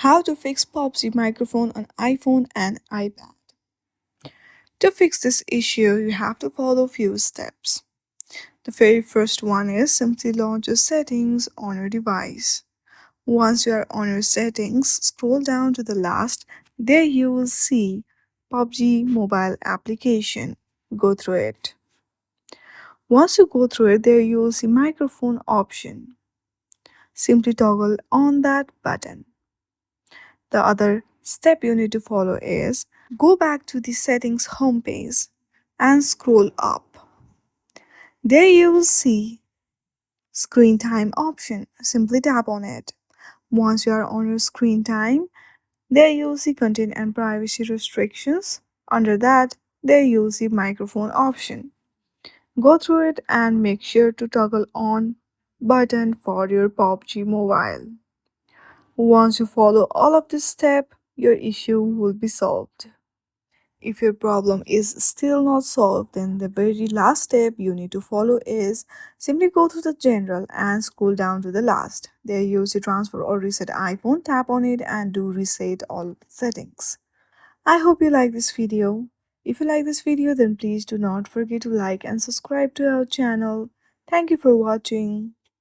How to fix PUBG microphone on iPhone and iPad. To fix this issue, you have to follow few steps. The very first one is simply launch your settings on your device. Once you are on your settings, scroll down to the last. There you will see PUBG Mobile application. Go through it. Once you go through it, there you will see microphone option. Simply toggle on that button. The other step you need to follow is go back to the settings homepage and scroll up. There you will see screen time option. Simply tap on it. Once you are on your screen time, there you will see content and privacy restrictions. Under that, there you will see microphone option. Go through it and make sure to toggle on button for your PUBG Mobile. Once you follow all of this step, your issue will be solved. If your problem is still not solved, then the very last step you need to follow is simply go to the general and scroll down to the last. There you see transfer or reset iPhone, tap on it and do reset all settings. I hope you like this video. If you like this video, then please do not forget to like and subscribe to our channel. Thank you for watching.